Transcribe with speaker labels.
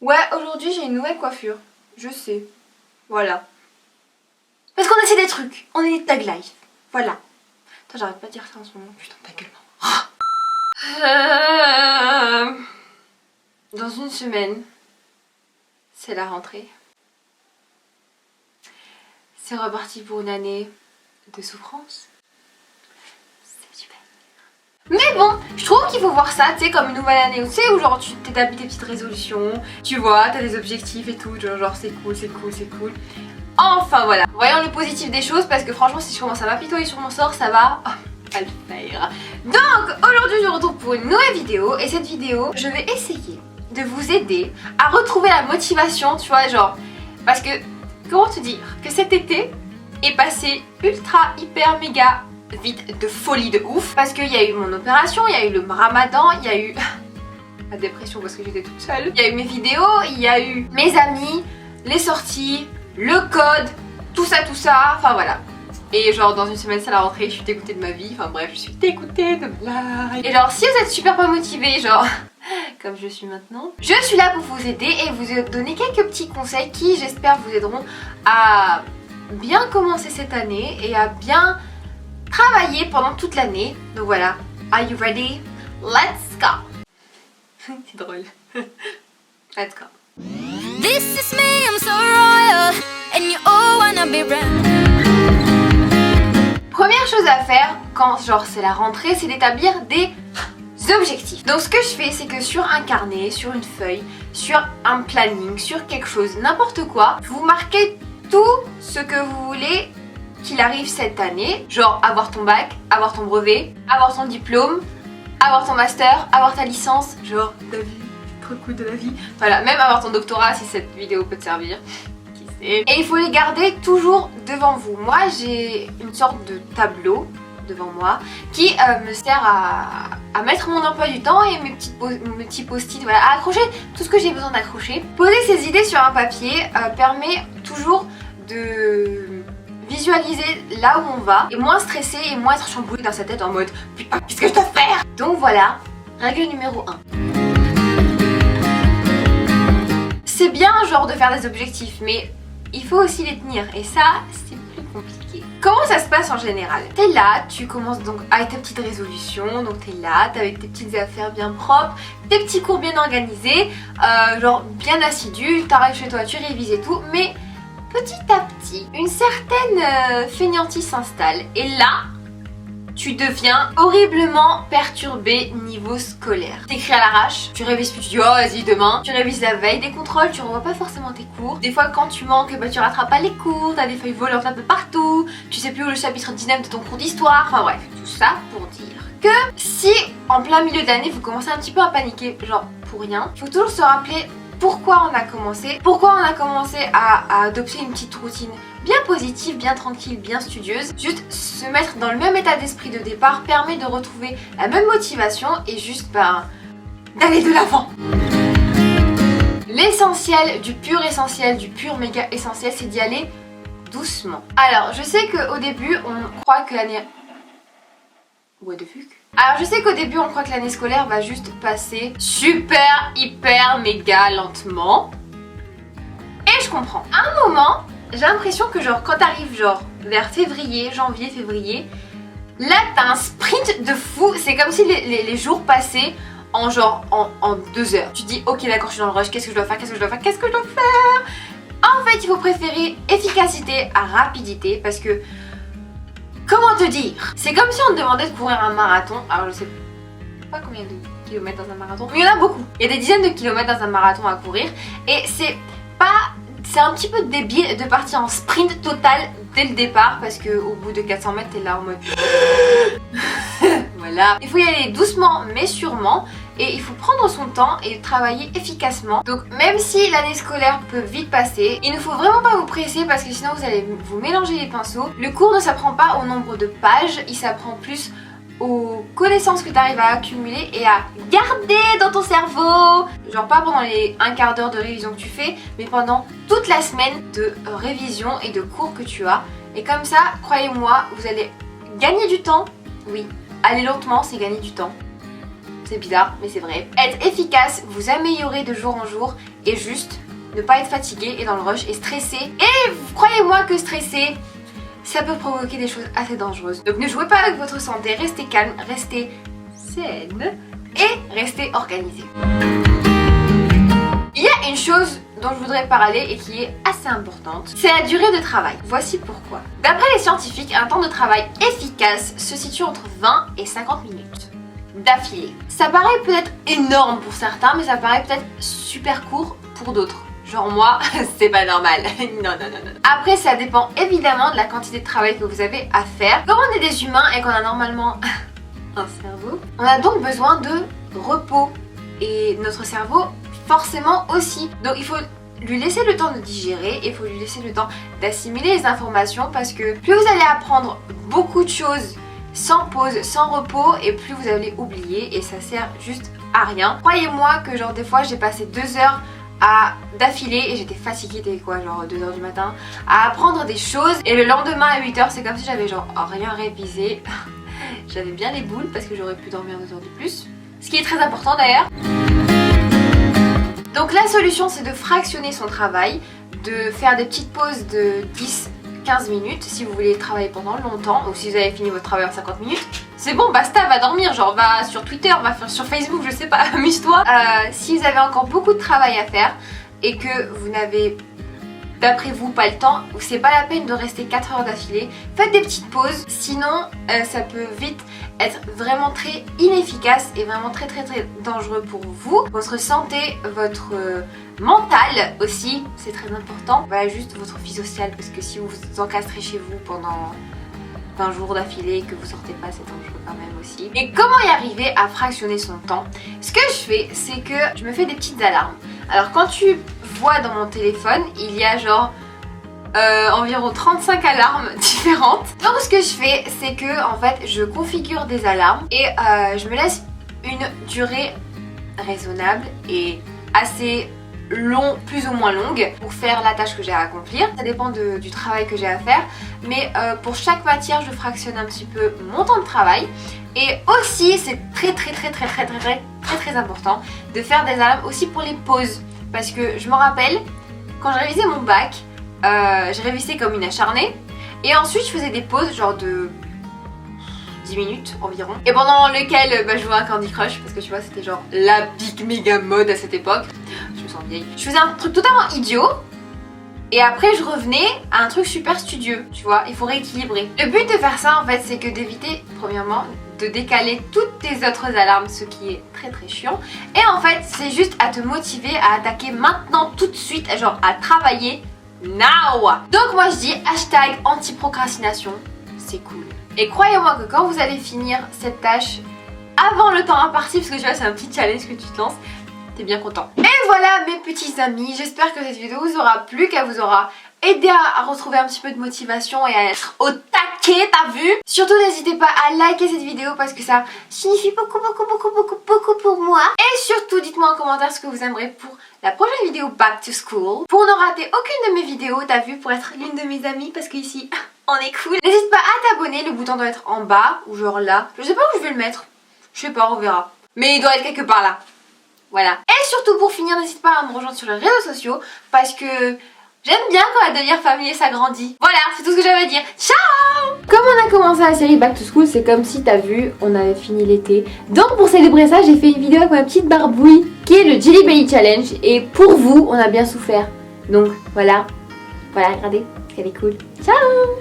Speaker 1: Ouais, aujourd'hui j'ai une nouvelle coiffure. Je sais. Voilà. Parce qu'on essaie des trucs. On est des tag life. Voilà. Attends, j'arrête pas de dire ça en ce moment. Putain, ta gueule. Dans une semaine, c'est la rentrée. C'est reparti pour une année de souffrance. C'est super. Mais bon, je trouve qu'il faut voir ça, tu sais, comme une nouvelle année, tu sais, où genre tu t'établis tes petites résolutions, tu vois, t'as des objectifs et tout, genre c'est cool, c'est cool, c'est cool. Enfin voilà, voyons le positif des choses parce que franchement si je commence à m'apitoyer sur mon sort, ça va pas le faire. Donc aujourd'hui je vous retrouve pour une nouvelle vidéo et cette vidéo, je vais essayer de vous aider à retrouver la motivation, tu vois, genre, parce que, comment te dire, que cet été est passé ultra, hyper, méga vite, de folie de ouf, parce qu'il y a eu mon opération, il y a eu le ramadan, il y a eu la dépression parce que j'étais toute seule, il y a eu mes vidéos, il y a eu mes amis, les sorties, le code, tout ça, enfin voilà. Et genre dans une semaine c'est la rentrée, je suis dégoûtée de ma vie, enfin bref, je suis dégoûtée de ma life. Et genre si vous êtes super pas motivé, genre comme je suis maintenant, je suis là pour vous aider et vous donner quelques petits conseils qui j'espère vous aideront à bien commencer cette année et à bien travailler pendant toute l'année. Donc voilà, are you ready? Let's go. C'est drôle. Let's go.
Speaker 2: This is me, I'm so royal, and you all wanna be brand.
Speaker 1: Première chose à faire quand genre c'est la rentrée, c'est d'établir des objectifs. Donc ce que je fais, c'est que sur un carnet, sur une feuille, sur un planning, sur quelque chose, n'importe quoi, vous marquez tout ce que vous voulez qu'il arrive cette année. Genre avoir ton bac, avoir ton brevet, avoir ton diplôme, avoir ton master, avoir ta licence, genre la vie, trop cool de la vie. Voilà, même avoir ton doctorat si cette vidéo peut te servir. Qui sait. Et il faut les garder toujours devant vous. Moi j'ai une sorte de tableau devant moi qui me sert à mettre mon emploi du temps et mes petits post-it, voilà, à accrocher tout ce que j'ai besoin d'accrocher. Poser ses idées sur un papier permet toujours de visualiser là où on va et moins stresser et moins être chamboulé dans sa tête en mode putain qu'est-ce que je dois faire. Donc voilà, règle numéro 1. C'est bien genre de faire des objectifs mais il faut aussi les tenir et ça c'est plus compliqué. Comment ça se passe en général? T'es là, tu commences donc avec tes petites résolutions, donc t'es là, t'es avec tes petites affaires bien propres, tes petits cours bien organisés, genre bien assidus, t'arrives chez toi, tu révises et tout, mais petit à petit, une certaine fainéantise s'installe et là, tu deviens horriblement perturbé niveau scolaire. T'écris à l'arrache, tu révises plus, tu dis oh vas-y demain, tu révises la veille des contrôles, tu revois pas forcément tes cours. Des fois quand tu manques, bah, tu rattrapes pas les cours, t'as des feuilles volantes un peu partout, tu sais plus où le chapitre 19 de ton cours d'histoire, enfin bref, tout ça pour dire que si en plein milieu de l'année vous commencez un petit peu à paniquer, genre pour rien, il faut toujours se rappeler pourquoi on a commencé à adopter une petite routine bien positive, bien tranquille, bien studieuse. Juste se mettre dans le même état d'esprit de départ permet de retrouver la même motivation et juste d'aller de l'avant. L'essentiel, du pur méga essentiel, c'est d'y aller doucement. Alors je sais qu'au début on croit que l'année... What the fuck? Alors je sais qu'au début on croit que l'année scolaire va juste passer super, hyper, méga lentement. Et je comprends. À un moment, j'ai l'impression que genre quand t'arrives genre vers février, janvier, février, là t'as un sprint de fou. C'est comme si les jours passaient en genre en 2 heures. Tu te dis ok d'accord je suis dans le rush, qu'est-ce que je dois faire? En fait il faut préférer efficacité à rapidité parce que comment te dire? C'est comme si on te demandait de courir un marathon. Alors je sais pas combien de kilomètres dans un marathon, mais il y en a beaucoup. Il y a des dizaines de kilomètres dans un marathon à courir et c'est un petit peu débile de partir en sprint total dès le départ parce que au bout de 400 mètres t'es là en mode voilà. Il faut y aller doucement mais sûrement et il faut prendre son temps et travailler efficacement. Donc même si l'année scolaire peut vite passer, il ne faut vraiment pas vous presser parce que sinon vous allez vous mélanger les pinceaux. Le cours ne s'apprend pas au nombre de pages, il s'apprend plus aux connaissances que tu arrives à accumuler et à garder dans ton cerveau. Genre pas pendant les 1/4 d'heure de révision que tu fais, mais pendant toute la semaine de révision et de cours que tu as. Et comme ça, croyez-moi, vous allez gagner du temps. Oui, aller lentement, c'est gagner du temps. c'est bizarre mais c'est vrai. Être efficace, vous améliorer de jour en jour et juste ne pas être fatigué et dans le rush et stressé. Et croyez-moi que stresser, ça peut provoquer des choses assez dangereuses. Donc ne jouez pas avec votre santé, restez calme, restez saine et restez organisé. Il y a une chose dont je voudrais parler et qui est assez importante, c'est la durée de travail. Voici pourquoi. D'après les scientifiques, un temps de travail efficace se situe entre 20 et 50 minutes d'affilée. Ça paraît peut-être énorme pour certains, mais ça paraît peut-être super court pour d'autres. Genre moi, c'est pas normal. Non. Après, ça dépend évidemment de la quantité de travail que vous avez à faire. Comme on est des humains et qu'on a normalement un cerveau, on a donc besoin de repos. Et notre cerveau, forcément aussi. Donc il faut lui laisser le temps de digérer et il faut lui laisser le temps d'assimiler les informations parce que plus vous allez apprendre beaucoup de choses sans pause, sans repos et plus vous allez oublier et ça sert juste à rien. Croyez-moi que genre des fois j'ai passé 2 heures d'affilée et j'étais fatiguée, t'es quoi, genre 2h du matin, à apprendre des choses et le lendemain à 8h c'est comme si j'avais genre rien révisé. J'avais bien les boules parce que j'aurais pu dormir 2 heures de plus, ce qui est très important d'ailleurs. Donc la solution c'est de fractionner son travail, de faire des petites pauses de 10-15 minutes si vous voulez travailler pendant longtemps ou si vous avez fini votre travail en 50 minutes. C'est bon, basta, va dormir, genre va sur Twitter, va sur Facebook, je sais pas, amuse-toi. Si vous avez encore beaucoup de travail à faire et que vous n'avez d'après vous pas le temps, c'est pas la peine de rester 4 heures d'affilée, faites des petites pauses, sinon ça peut vite être vraiment très inefficace et vraiment très dangereux pour vous, votre santé, votre mental aussi, c'est très important. Voilà, juste votre vie sociale parce que si vous vous encastrez chez vous pendant 20 jours d'affilée et que vous sortez pas, c'est dangereux quand même aussi. Et comment y arriver à fractionner son temps? Ce que je fais, c'est que je me fais des petites alarmes. Alors quand tu vois dans mon téléphone, il y a genre environ 35 alarmes différentes. Donc ce que je fais, c'est que en fait je configure des alarmes et je me laisse une durée raisonnable et assez plus ou moins longue pour faire la tâche que j'ai à accomplir. Ça dépend du travail que j'ai à faire, mais pour chaque matière je fractionne un petit peu mon temps de travail. Et aussi c'est très important de faire des alarmes aussi pour les pauses, parce que je me rappelle quand je révisais mon bac, je révisais comme une acharnée et ensuite je faisais des pauses genre de 10 minutes environ et pendant lesquelles je jouais à Candy Crush parce que tu vois c'était genre la big méga mode à cette époque. Je me sens vieille. Je faisais un truc totalement idiot et après je revenais à un truc super studieux, tu vois, il faut rééquilibrer. Le but de faire ça en fait c'est que d'éviter premièrement de décaler toutes tes autres alarmes, ce qui est très chiant, et en fait c'est juste à te motiver à attaquer maintenant tout de suite, genre à travailler now. Donc moi je dis hashtag anti-procrastination, c'est cool. Et croyez-moi que quand vous allez finir cette tâche avant le temps imparti, parce que tu vois c'est un petit challenge que tu te lances, t'es bien content. Et voilà mes petits amis, j'espère que cette vidéo vous aura plu, qu'elle vous aura aidé à retrouver un petit peu de motivation et à être au taquet, t'as vu? Surtout n'hésitez pas à liker cette vidéo parce que ça signifie beaucoup pour moi. Et surtout dites-moi en commentaire ce que vous aimeriez pour la prochaine vidéo Back to School. Pour ne rater aucune de mes vidéos, t'as vu, pour être l'une de mes amies parce qu'ici on est cool. N'hésite pas à t'abonner, le bouton doit être en bas ou genre là. Je sais pas où je vais le mettre, je sais pas, on verra. Mais il doit être quelque part là. Voilà. Et surtout pour finir, n'hésite pas à me rejoindre sur les réseaux sociaux parce que j'aime bien quand la délire familier s'agrandit. Voilà, c'est tout ce que j'avais à dire. Ciao! Comme on a commencé la série Back to School, c'est comme si t'as vu, on avait fini l'été. Donc pour célébrer ça, j'ai fait une vidéo avec ma petite barbouille qui est le Jelly Belly Challenge. Et pour vous, on a bien souffert. Donc voilà, regardez, elle est cool. Ciao!